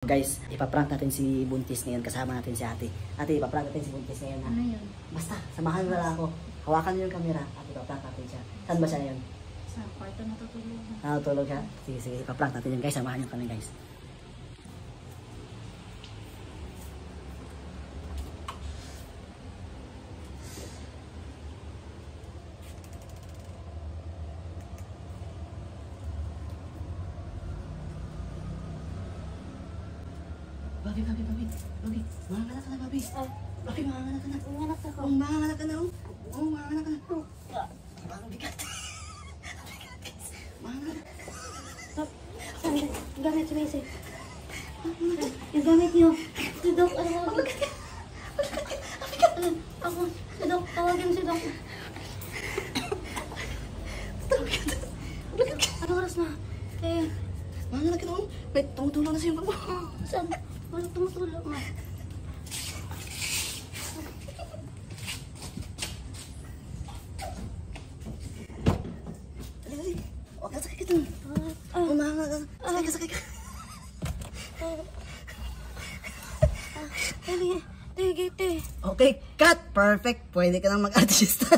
Guys, ipaprank natin si Buntis ngayon. Kasama natin si ate. Ate, ipaprank natin si Buntis ngayon. Ha? Ano yun? Basta, samahan mo lang ako. Hawakan mo yung camera at ipaprank natin siya. Saan ba siya ngayon? Sa kwarto natutulog. Natutulog siya? Sige, sige. Ipaprank natin yun guys. Samahan nyo kami guys. Babi. Manganganak ka na, Babi. Babi, manganganak ka na. Manganak ako. Manganganak ka na, oh. Manganganak ka na. Parang bigat. Manganganak. Gamit si Macy. Yung gamit niyo. Si Doc, ano mo? Ako, si Doc, tawagin si Doc. Ano oras na? Manganganak ka na, oh. May tumutulong na sa'yo, Babi. Saan? Wala tumutulog nga. Dali. Huwag ka sakay ka dun. Manganganak ka. Sakay ka. Dali, gate. Okay, cut. Perfect. Pwede ka nang mag-artista.